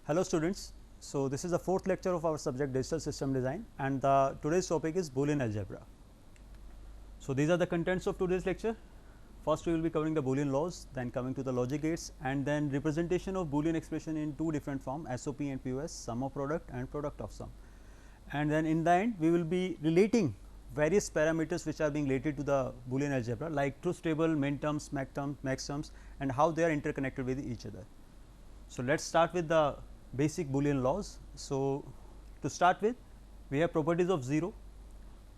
Hello students. So, this is the fourth lecture of our subject digital system design, and today's topic is Boolean algebra. So, these are the contents of today's lecture. First we will be covering the Boolean laws, then coming to the logic gates, and then representation of Boolean expression in two different forms, SOP and POS, sum of product and product of sum. And then in the end we will be relating various parameters which are being related to the Boolean algebra, like truth table, min terms, max terms, and how they are interconnected with each other. So, let us start with the basic Boolean laws. So, to start with, we have properties of 0,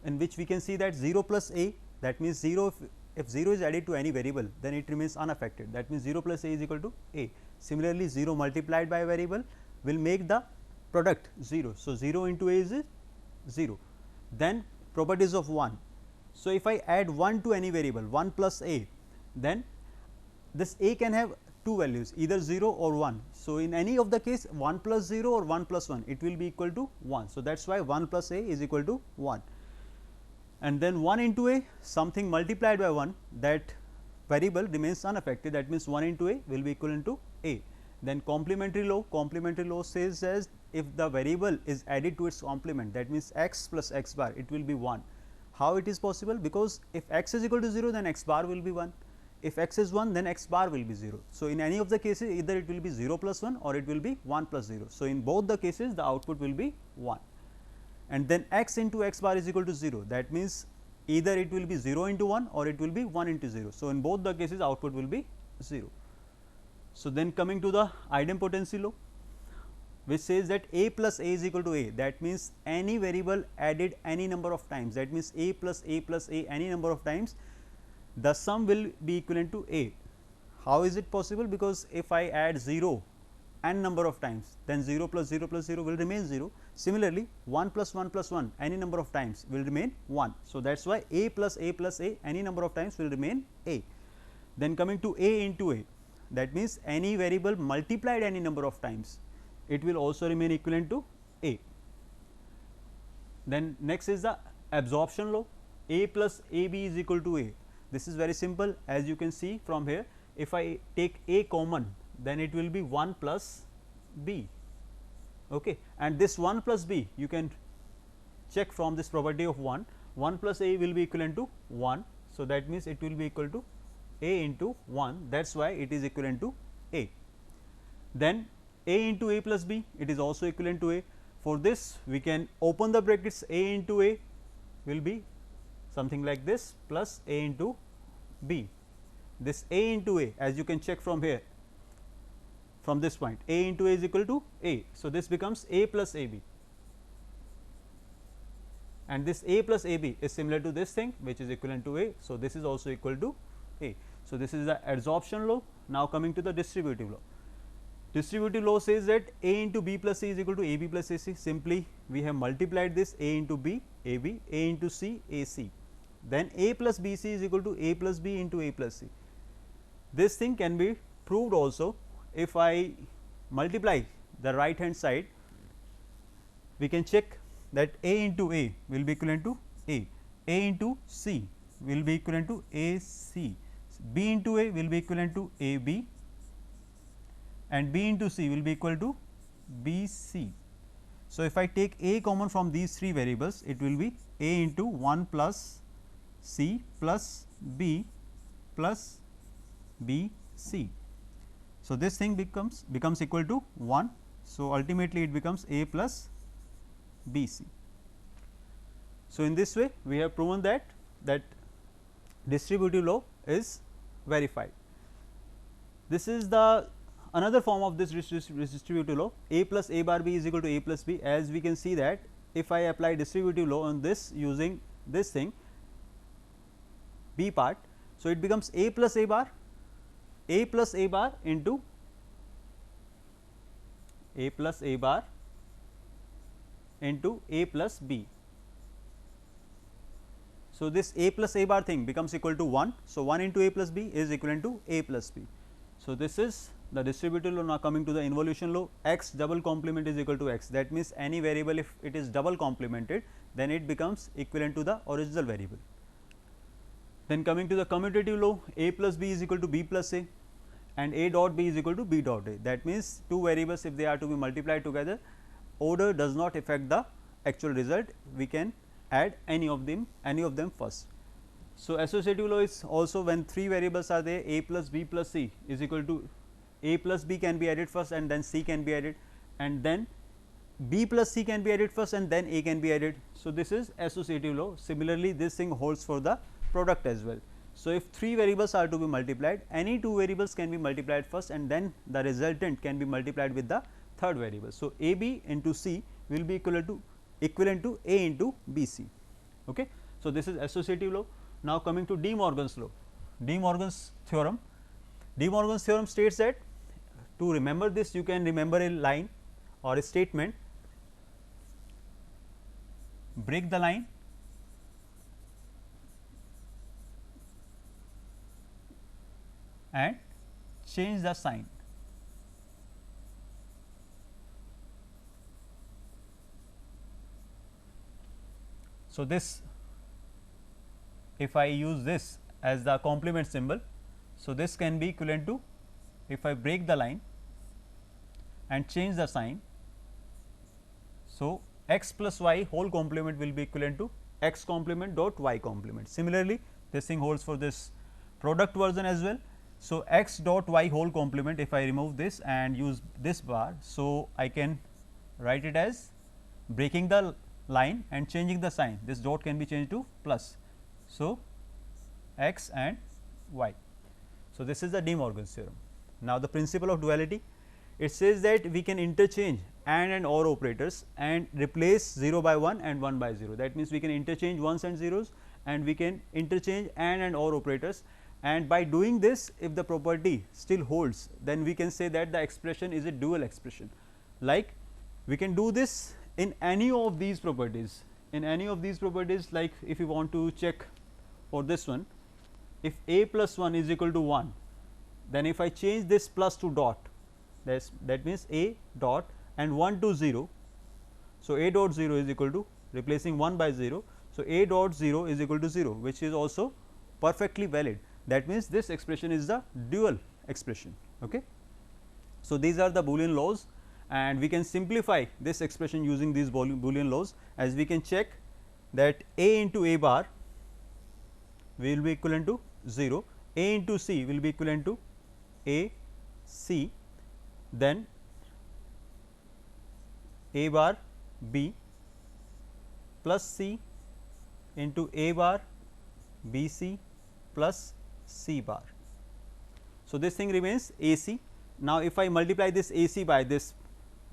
in which we can see that 0 plus a, that means 0, if 0 is added to any variable, then it remains unaffected, that means 0 plus a is equal to a. Similarly, 0 multiplied by a variable will make the product 0. So, 0 into a is 0. Then properties of 1. So, if I add 1 to any variable, 1 plus a, then this a can have two values, either 0 or 1. So, in any of the case 1 plus 0 or 1 plus 1, it will be equal to 1. So, that is why 1 plus a is equal to 1, and then 1 into a, something multiplied by 1, that variable remains unaffected, that means 1 into a will be equivalent to a. Then complementary law says as if the variable is added to its complement, that means x plus x bar, it will be 1. How it is possible? Because if x is equal to 0, then x bar will be 1. If x is 1, then x bar will be 0. So, in any of the cases, either it will be 0 plus 1 or it will be 1 plus 0. So, in both the cases the output will be 1, and then x into x bar is equal to 0, that means either it will be 0 into 1 or it will be 1 into 0. So, in both the cases output will be 0. So, then coming to the idempotency law, which says that a plus a is equal to a, that means any variable added any number of times, that means a plus a any number of times, the sum will be equivalent to a. How is it possible? Because if I add 0 n number of times, then 0 plus 0 plus 0 will remain 0. Similarly, 1 plus 1 plus 1 any number of times will remain 1. So, that is why a plus a any number of times will remain a. Then coming to a into a, that means any variable multiplied any number of times, it will also remain equivalent to a. Then next is the absorption law, a plus ab is equal to a. This is very simple, as you can see from here. If I take a common, then it will be 1 plus b, okay. And this 1 plus b you can check from this property of 1 plus a will be equivalent to 1. So, that means it will be equal to a into 1, that is why it is equivalent to a. Then a into a plus b, it is also equivalent to a. For this we can open the brackets, a into a will be something like this plus a into b. This a into a, as you can check from here, from this point, a into a is equal to a. So, this becomes a plus a b, and this a plus a b is similar to this thing which is equivalent to a. So, this is also equal to a. So, this is the adsorption law. Now, coming to the distributive law. Distributive law says that a into b plus c is equal to a b plus a c. Simply we have multiplied this a into b, a b, a into c, a c. Then a plus b c is equal to a plus b into a plus c. This thing can be proved also. If I multiply the right hand side, we can check that a into a will be equivalent to a into c will be equivalent to a c, b into a will be equivalent to a b, and b into c will be equal to b c. So, if I take a common from these three variables, it will be a into 1 plus c plus b plus b c. So, this thing becomes equal to 1. So, ultimately it becomes a plus b c. So, in this way we have proven that distributive law is verified. This is the another form of this distributive law, a plus a bar b is equal to a plus b. As we can see that if I apply distributive law on this using this thing b part, so it becomes a plus a bar into a plus a bar into a plus b. So, this a plus a bar thing becomes equal to 1. So, 1 into a plus b is equivalent to a plus b. So, this is the distributive law. Now, coming to the involution law, x double complement is equal to x, that means any variable if it is double complemented, then it becomes equivalent to the original variable. Then coming to the commutative law, a plus b is equal to b plus a, and A dot B is equal to B dot A. That means, two variables if they are to be multiplied together, order does not affect the actual result, we can add any of them first. So, associative law is also when three variables are there, A plus B plus C is equal to A plus B can be added first and then C can be added, and then B plus C can be added first and then A can be added. So, this is associative law. Similarly, this thing holds for the product as well. So, if three variables are to be multiplied, any two variables can be multiplied first and then the resultant can be multiplied with the third variable. So, A B into C will be equivalent to A into B C. Okay. So, this is associative law. Now, coming to De Morgan's law, De Morgan's theorem. De Morgan's theorem states that to remember this, you can remember a line or a statement, break the line and change the sign. So, this if I use this as the complement symbol, so this can be equivalent to, if I break the line and change the sign, so x plus y whole complement will be equivalent to x complement dot y complement. Similarly, this thing holds for this product version as well. So, x dot y whole complement, if I remove this and use this bar, so I can write it as breaking the line and changing the sign, this dot can be changed to plus. So, x and y. So, this is the De Morgan's theorem. Now, the principle of duality, it says that we can interchange and or operators and replace 0 by 1 and 1 by 0. That means, we can interchange ones and zeros and we can interchange and or operators, and by doing this, if the property still holds, then we can say that the expression is a dual expression. Like we can do this in any of these properties, like if you want to check for this one, if A plus 1 is equal to 1, then if I change this plus to dot, that means A dot and 1 to 0. So, A dot 0 is equal to replacing 1 by 0. So, A dot 0 is equal to 0, which is also perfectly valid. That means, this expression is the dual expression. Okay. So, these are the Boolean laws, and we can simplify this expression using these Boolean laws, as we can check that A into A bar will be equivalent to 0, A into C will be equivalent to A C, then A bar B plus C into A bar B C plus C bar. So, this thing remains A C. Now, if I multiply this A C by this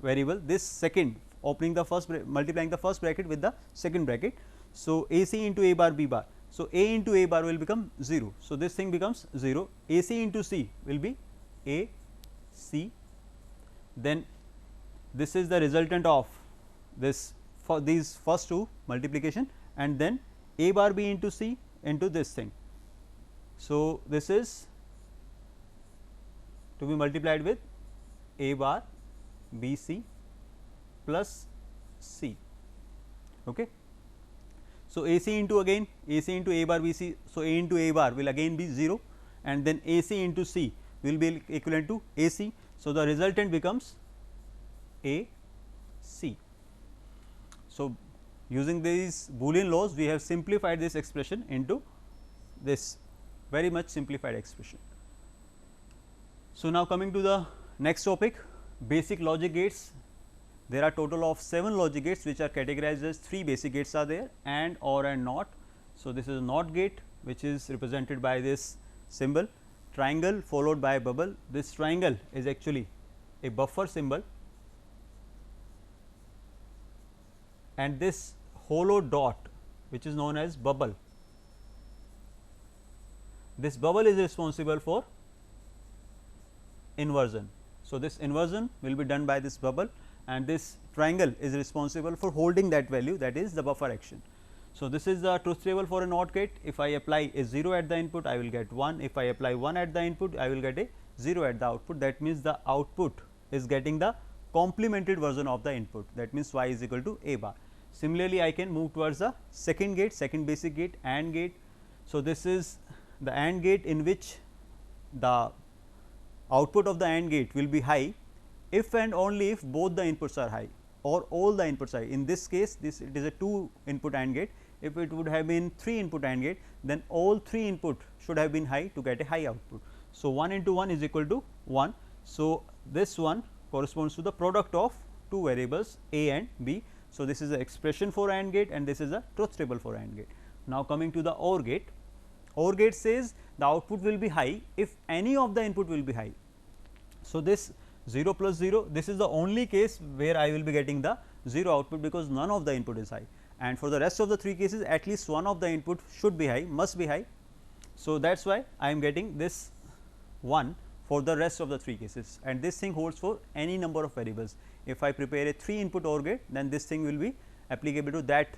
variable, this second multiplying the first bracket with the second bracket. So, A C into A bar B bar. So, A into A bar will become 0. So, this thing becomes 0, A C into C will be A C, then this is the resultant of this for these first two multiplication, and then A bar B into C into this thing. So, this is to be multiplied with A bar B C plus C. Okay. So, A C into again A C into A bar B C. So, A into A bar will again be 0, and then A C into C will be equivalent to A C. So, the resultant becomes A C. So, using these Boolean laws, we have simplified this expression into this very much simplified expression. So, now coming to the next topic, basic logic gates. There are total of 7 logic gates which are categorized as 3 basic gates are there, and, or, and not. So, this is a not gate, which is represented by this symbol triangle followed by a bubble. This triangle is actually a buffer symbol, and this hollow dot which is known as bubble. This bubble is responsible for inversion. So, this inversion will be done by this bubble, and this triangle is responsible for holding that value, that is the buffer action. So, this is the truth table for a NOT gate. If I apply a 0 at the input, I will get 1. If I apply 1 at the input, I will get a 0 at the output. That means, the output is getting the complemented version of the input, that means, y is equal to A bar. Similarly, I can move towards the second gate, second basic gate, AND gate. So, this is the AND gate in which the output of the AND gate will be high if and only if both the inputs are high or all the inputs are high. In this case, it is a 2 input AND gate. If it would have been 3 input AND gate, then all 3 input should have been high to get a high output. So, 1 into 1 is equal to 1. So, this one corresponds to the product of two variables A and B. So, this is the expression for AND gate and this is the truth table for AND gate. Now, coming to the OR gate. OR gate says the output will be high if any of the input will be high. So, this 0 plus 0, this is the only case where I will be getting the 0 output, because none of the input is high, and for the rest of the 3 cases at least one of the input should be high, must be high. So, that is why I am getting this 1 for the rest of the 3 cases, and this thing holds for any number of variables. If I prepare a 3 input OR gate, then this thing will be applicable to that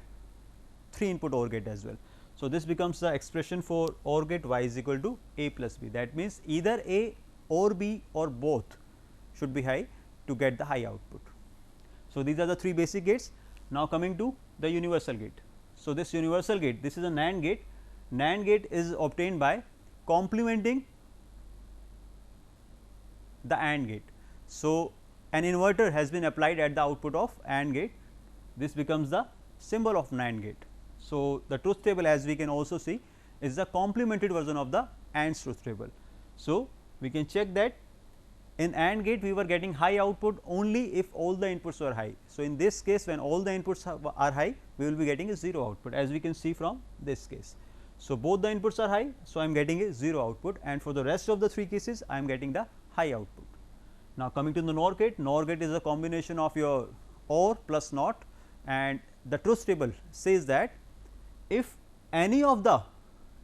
3 input OR gate as well. So, this becomes the expression for OR gate y is equal to A plus B. That means, either A or B or both should be high to get the high output. So, these are the 3 basic gates. Now, coming to the universal gate. So, this universal gate, this is a NAND gate. NAND gate is obtained by complementing the AND gate. So, an inverter has been applied at the output of AND gate. This becomes the symbol of NAND gate. So, the truth table, as we can also see, is the complemented version of the AND's truth table. So, we can check that in AND gate we were getting high output only if all the inputs were high. So, in this case, when all the inputs are high, we will be getting a 0 output, as we can see from this case. So, both the inputs are high. So, I am getting a 0 output, and for the rest of the 3 cases I am getting the high output. Now, coming to the NOR gate. NOR gate is a combination of your OR plus NOT, and the truth table says that if any of the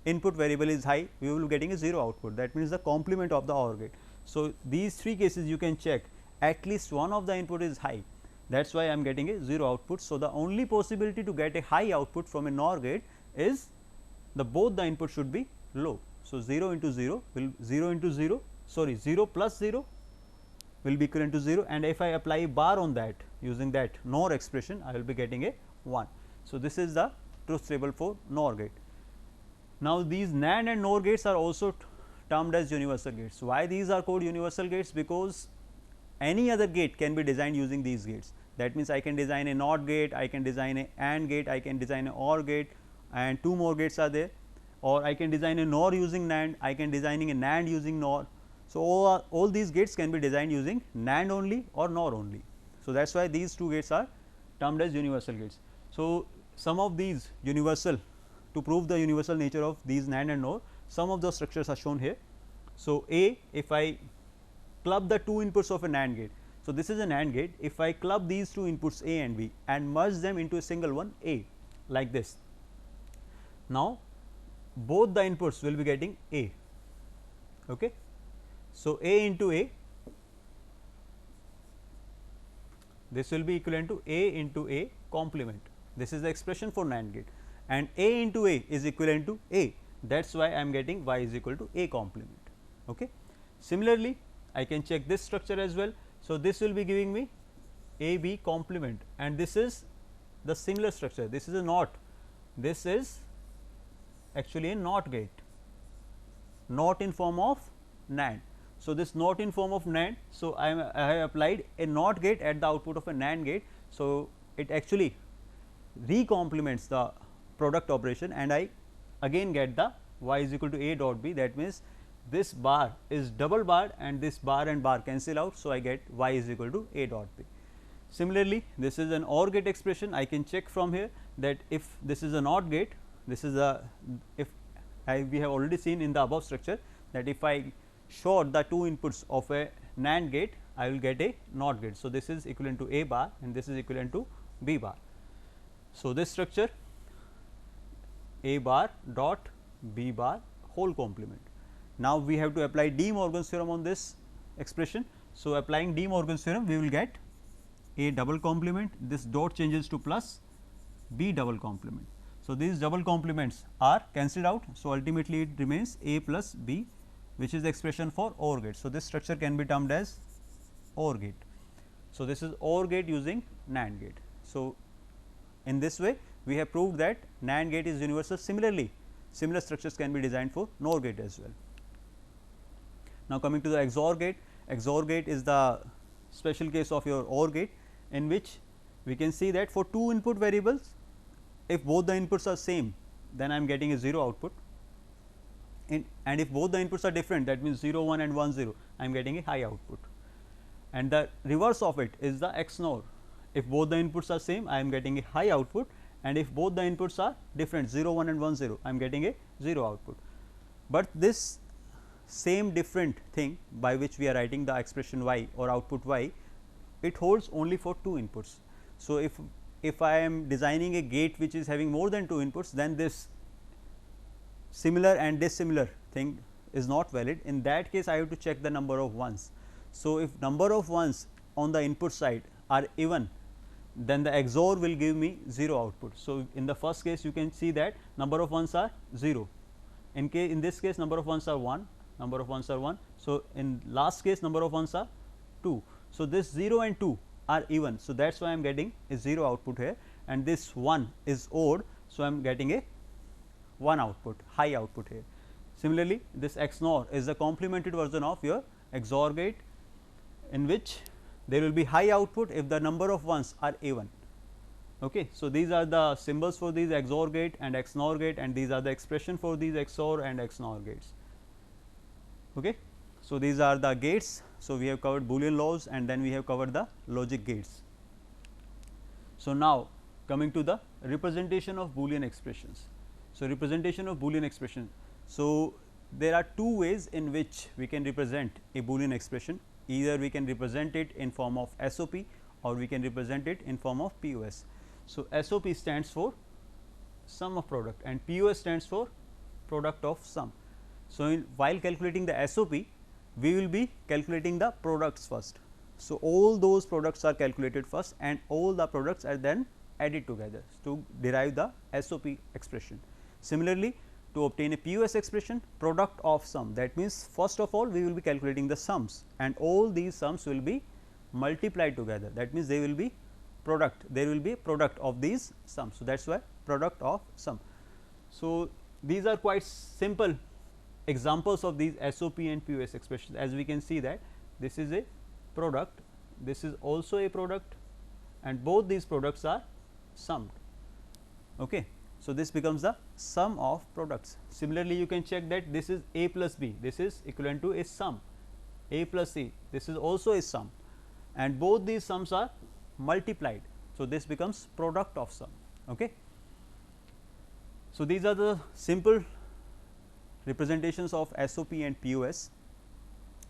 input variable is high, we will be getting a 0 output. That means, the complement of the OR gate. So, these 3 cases you can check at least one of the input is high, that is why I am getting a 0 output. So, the only possibility to get a high output from a NOR gate is both the input should be low. So, 0 into 0 will 0 into 0, sorry 0 plus 0 will be equivalent to 0, and if I apply a bar on that using that NOR expression, I will be getting a 1. So, this is the truth table for NOR gate. Now, these NAND and NOR gates are also termed as universal gates. Why these are called universal gates? Because any other gate can be designed using these gates. That means, I can design a NOT gate, I can design a AND gate, I can design a OR gate, and 2 more gates are there, or I can design a NOR using NAND, I can designing a NAND using NOR. So, all these gates can be designed using NAND only or NOR only. So, that is why these 2 gates are termed as universal gates. So, some of these universal, to prove the universal nature of these NAND and NOR, some of the structures are shown here. So, A, if I club the 2 inputs of a NAND gate. So, this is a NAND gate. If I club these 2 inputs A and B and merge them into a single one A, like this. Now, both the inputs will be getting A. Okay. So, A into A, this will be equivalent to A into A complement. This is the expression for NAND gate, and A into A is equivalent to A. That is why I am getting y is equal to A complement. Okay. Similarly, I can check this structure as well. So, this will be giving me A B complement, and this is the similar structure. This is a NOT, this is actually a NOT gate, NOT in form of NAND. So, this NOT in form of NAND. So, I have applied a NOT gate at the output of a NAND gate. So, it actually recomplements the product operation, and I again get the y is equal to A dot B. That means, this bar is double barred and this bar and bar cancel out. So, I get y is equal to A dot B. Similarly, this is an OR gate expression. I can check from here that if this is a NOT gate, this is a, if we have already seen in the above structure that if I short the 2 inputs of a NAND gate, I will get a NOT gate. So, this is equivalent to A bar and this is equivalent to B bar. So, this structure A bar dot B bar whole complement. Now, we have to apply De Morgan's theorem on this expression. So, applying De Morgan's theorem, we will get A double complement, this dot changes to plus B double complement. So, these double complements are cancelled out. So, ultimately it remains A plus B, which is the expression for OR gate. So, this structure can be termed as OR gate. So, this is OR gate using NAND gate. So, in this way we have proved that NAND gate is universal. Similarly, similar structures can be designed for NOR gate as well. Now, coming to the XOR gate is the special case of your OR gate, in which we can see that for two input variables, if both the inputs are same, then I am getting a 0 output, and if both the inputs are different, that means 0 1 and 1 0, I am getting a high output. And the reverse of it is the XNOR. If both the inputs are same, I am getting a high output, and if both the inputs are different 0 1 and 1 0, I am getting a 0 output. But this same different thing by which we are writing the expression y or output y, it holds only for two inputs. So, if I am designing a gate which is having more than two inputs, then this similar and dissimilar thing is not valid. In that case, I have to check the number of ones. So, if number of ones on the input side are even, then the XOR will give me 0 output. So, in the first case you can see that number of ones are 0, in this case number of ones are 1, number of ones are 1. So, in last case number of ones are 2. So, this 0 and 2 are even. So, that is why I am getting a 0 output here, and this 1 is odd. So, I am getting a 1 output, high output here. Similarly, this XNOR is the complemented version of your XOR gate, in which there will be high output if the number of ones are even. Okay. So, these are the symbols for these XOR gate and XNOR gate, and these are the expression for these XOR and XNOR gates. Okay. So, these are the gates. So, we have covered Boolean laws, and then we have covered the logic gates. So, now coming to the representation of Boolean expressions. So, representation of Boolean expression. So, there are two ways in which we can represent a Boolean expression. Either we can represent it in form of SOP, or we can represent it in form of POS. So, SOP stands for sum of product, and POS stands for product of sum. So, while calculating the SOP, we will be calculating the products first. So, all those products are calculated first, and all the products are then added together to derive the SOP expression. Similarly, to obtain a POS expression, product of sum, that means first of all we will be calculating the sums, and all these sums will be multiplied together, that means they will be product, there will be product of these sums. So, that is why product of sum. So, these are quite simple examples of these SOP and POS expressions. As we can see that this is a product, this is also a product, and both these products are summed. Okay. So, this becomes the sum of products. Similarly, you can check that this is A plus B, this is equivalent to a sum, A plus C, this is also a sum, and both these sums are multiplied. So, this becomes product of sum. Okay. So, these are the simple representations of SOP and POS.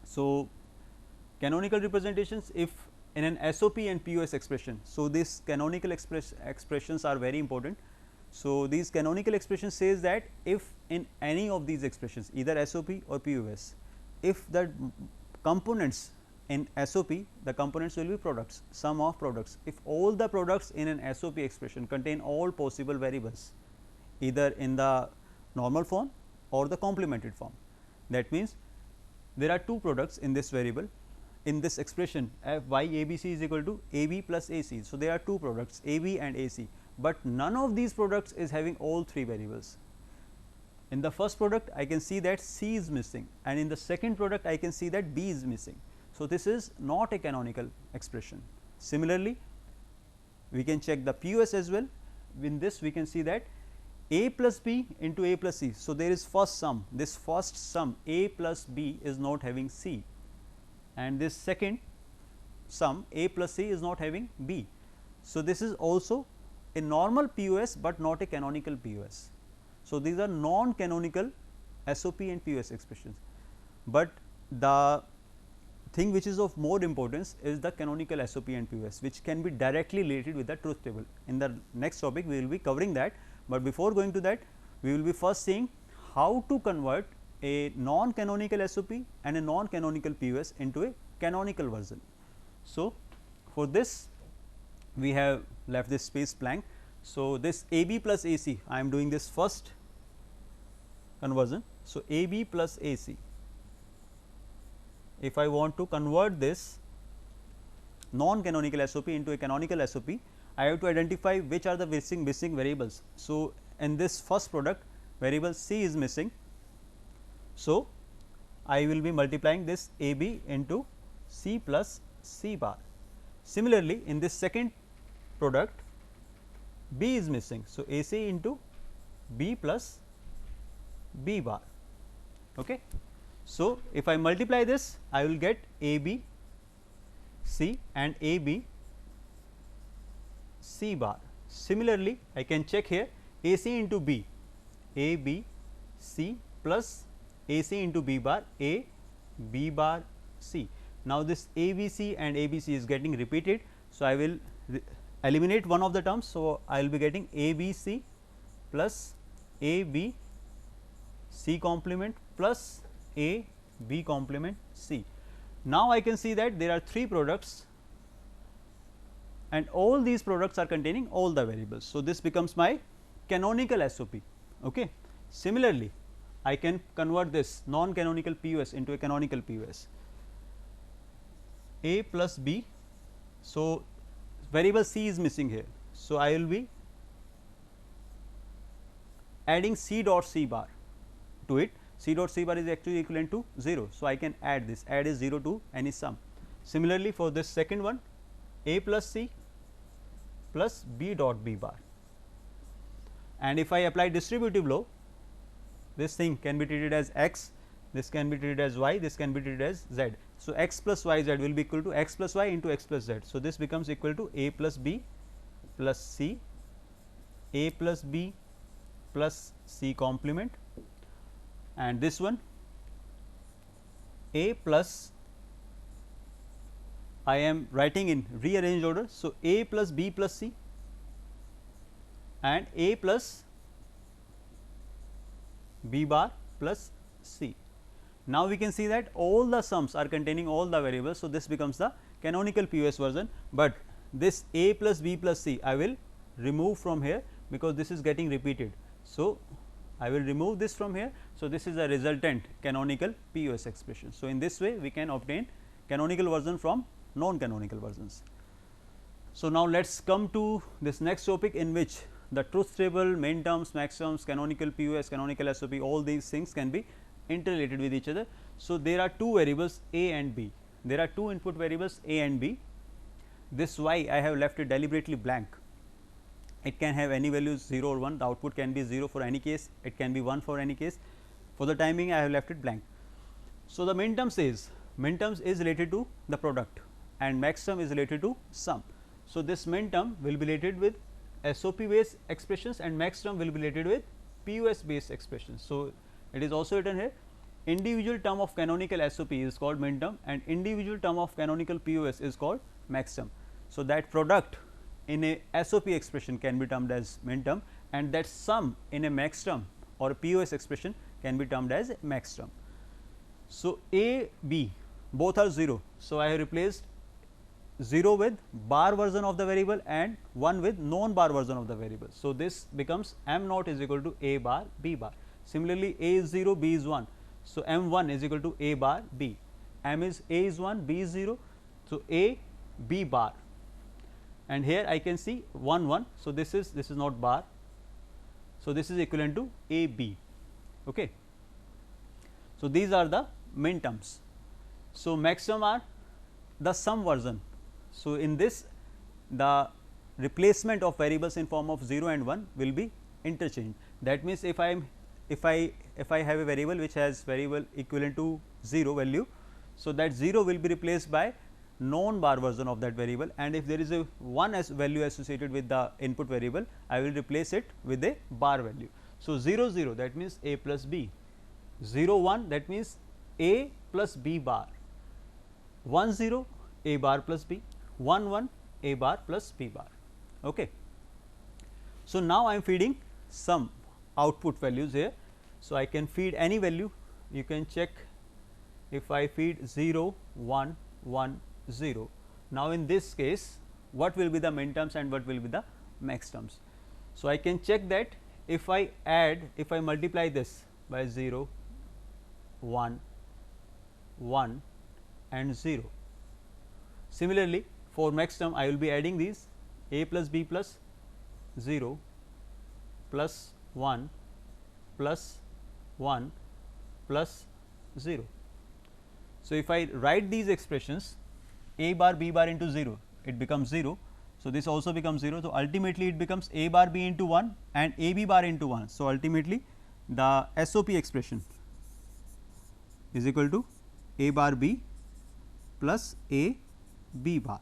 So, canonical representations, if in an SOP and POS expression. So, these canonical expressions are very important. So, these canonical expressions says that if in any of these expressions, either SOP or POS, if the components in SOP, the components will be products, sum of products. If all the products in an SOP expression contain all possible variables, either in the normal form or the complemented form, that means there are two products in this variable, in this expression y ABC is equal to AB plus AC. So, there are two products AB and AC, but none of these products is having all three variables. In the first product I can see that C is missing, and in the second product I can see that B is missing. So, this is not a canonical expression. Similarly, we can check the POS as well. In this we can see that A plus B into A plus C. So, there is first sum, this first sum A plus B is not having C, and this second sum A plus C is not having B. So, this is also a normal POS, but not a canonical POS. So, these are non-canonical SOP and POS expressions, but the thing which is of more importance is the canonical SOP and POS, which can be directly related with the truth table. In the next topic we will be covering that, but before going to that we will be first seeing how to convert a non-canonical SOP and a non-canonical POS into a canonical version. So, for this we have left this space blank. So, this AB plus AC, I am doing this first conversion. So, AB plus AC, if I want to convert this non-canonical SOP into a canonical SOP, I have to identify which are the missing variables. So, in this first product variable C is missing. So, I will be multiplying this A B into C plus C bar. Similarly, in this second product B is missing. So, A C into B plus B bar. Okay. So, if I multiply this, I will get A B C and A B C bar. Similarly, I can check here A C into B, A B C plus A C into B bar, A B bar C. Now, this A B C and A B C is getting repeated. So, I will eliminate one of the terms. So, I will be getting A B C plus A B C complement plus A B complement C. Now, I can see that there are 3 products and all these products are containing all the variables. So, this becomes my canonical SOP. Okay. Similarly, I can convert this non canonical POS into a canonical POS. A plus B. So, variable C is missing here. So, I will be adding C dot C bar to it. C dot C bar is actually equivalent to 0. So, I can add this, add is 0 to any sum. Similarly, for this second one, A plus C plus B dot B bar, and if I apply distributive law, this thing can be treated as x, this can be treated as y, this can be treated as z. So, x plus y z will be equal to x plus y into x plus z. So, this becomes equal to A plus B plus C, A plus B plus C complement, and this one A plus, I am writing in rearranged order. So, A plus B plus C and A plus B bar plus C. Now, we can see that all the sums are containing all the variables. So, this becomes the canonical POS version, but this A plus B plus C I will remove from here because this is getting repeated. So, I will remove this from here. So, this is a resultant canonical POS expression. So, in this way we can obtain canonical version from non canonical versions. So, now let us come to this next topic in which the truth table, main terms, max terms, canonical POS, canonical SOP, all these things can be interrelated with each other. So, there are 2 variables A and B, there are 2 input variables A and B. This y I have left it deliberately blank, it can have any values 0 or 1, the output can be 0 for any case, it can be 1 for any case. For the time being I have left it blank. So, the min terms is related to the product and max term is related to sum. So, this min term will be related with SOP based expressions and max term will be related with POS based expressions. So, it is also written here, individual term of canonical SOP is called min term and individual term of canonical POS is called max term. So, that product in a SOP expression can be termed as min term and that sum in a max term or a POS expression can be termed as max term. So, A, B both are 0. So, I have replaced 0 with bar version of the variable and 1 with non bar version of the variable. So, this becomes m naught is equal to A bar B bar. Similarly, A is 0, B is 1. So, m 1 is equal to A bar B, m is A is 1, B is 0. So, A B bar, and here I can see 1 1. So, this is not bar. So, this is equivalent to A B. Okay. So, these are the min terms. So, maximum are the sum version. So, in this the replacement of variables in form of 0 and 1 will be interchanged. That means, if I have a variable which has variable equivalent to 0 value, so that 0 will be replaced by non bar version of that variable, and if there is a 1 as value associated with the input variable, I will replace it with a bar value. So, 0 0 that means A plus B, 0 1 that means A plus B bar, 1 0 A bar plus B, 1 1 A bar plus B bar. Okay. So, now I am feeding some output values here. So, I can feed any value, you can check if I feed 0 1 1 0. Now, in this case what will be the min terms and what will be the max terms. So, I can check that if I multiply this by 0 1 1 and 0. Similarly, for max term I will be adding these A plus B plus 0 plus 1 plus 1 plus 0. So, if I write these expressions a bar b bar into 0, it becomes 0. So, this also becomes 0. So, ultimately it becomes a bar b into 1 and a b bar into 1. So, ultimately the SOP expression is equal to a bar b plus a b bar.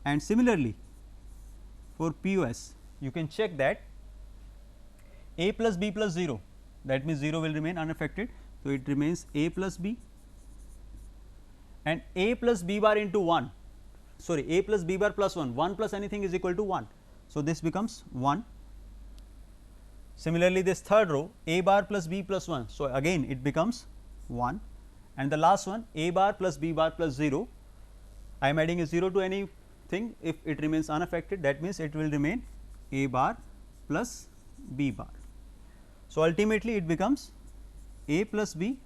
And similarly, for POS you can check that a plus b plus 0, that means 0 will remain unaffected. So, it remains a plus b and a plus b bar into 1, sorry, a plus b bar plus 1, 1 plus anything is equal to 1. So, this becomes 1. Similarly, this third row a bar plus b plus 1. So, again it becomes 1 and the last one a bar plus b bar plus 0. I am adding a 0 to anything if it remains unaffected, that means it will remain a bar plus b bar. So, ultimately it becomes a plus b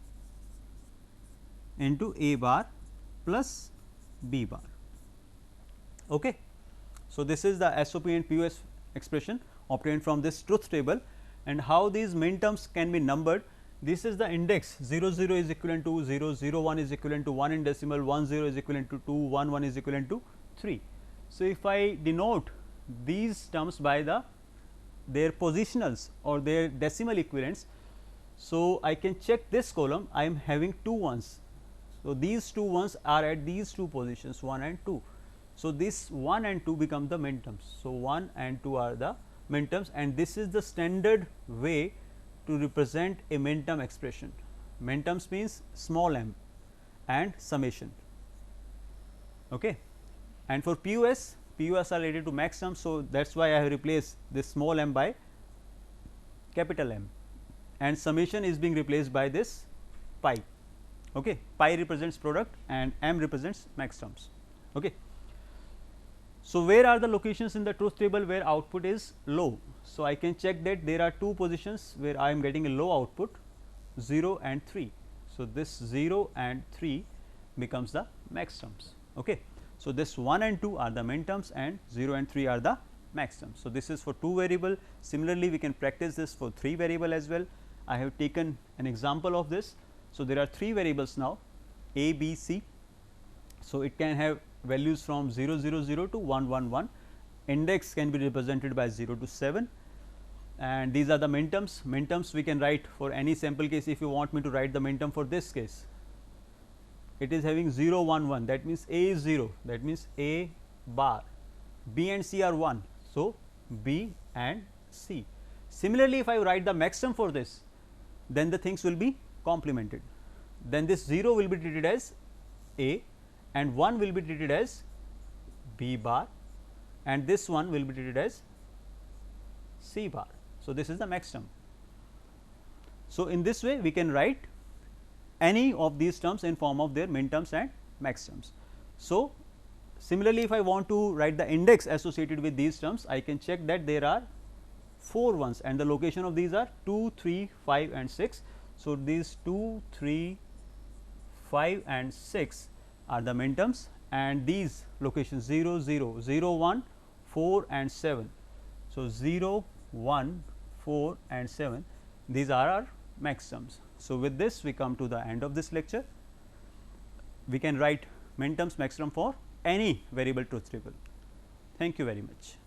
into a bar plus b bar. Okay. So, this is the SOP and POS expression obtained from this truth table, and how these minterms can be numbered. This is the index 0 0 is equivalent to 0, 0 1 is equivalent to 1 in decimal, 1 0 is equivalent to 2, 1 1 is equivalent to 3. So, if I denote these terms by their positionals or their decimal equivalents, so I can check this column, I am having 2 ones. So, these 2 ones are at these 2 positions 1 and 2. So, this 1 and 2 become the minterms. So, 1 and 2 are the minterms, and this is the standard way to represent a minterm expression. Minterms means small m and summation. Okay. And for POS are related to maxterms. So, that is why I have replaced this small m by capital M, and summation is being replaced by this pi. Okay. Pi represents product and m represents maxterms. Okay. So, where are the locations in the truth table where output is low? So, I can check that there are 2 positions where I am getting a low output, 0 and 3. So, this 0 and 3 becomes the maxterms. Okay. So, this 1 and 2 are the minterms and 0 and 3 are the maxterms. So, this is for 2 variable. Similarly, we can practice this for 3 variable as well. I have taken an example of this. So, there are 3 variables now a, b, c. So, it can have values from 0 0 0 to 1 1 1. Index can be represented by 0 to 7, and these are the minterms. Minterms we can write for any sample case. If you want me to write the minterm for this case, it is having 0 1 1, that means a is 0, that means a bar, b and c are 1. So, b and c. Similarly, if I write the maxterm for this, then the things will be complemented. Then this 0 will be treated as a and 1 will be treated as b bar and this one will be treated as c bar. So, this is the maxterm. So, in this way we can write any of these terms in form of their minterms and maxterms. So, similarly, if I want to write the index associated with these terms, I can check that there are 4 ones and the location of these are 2, 3, 5 and 6. So, these 2, 3, 5 and 6 are the minterms, and these locations 0, 0, 0, 1, 4 and 7. So, 0, 1, 4 and 7, these are our maxterms. So, with this we come to the end of this lecture. We can write minterms, maxterm for any variable truth table. Thank you very much.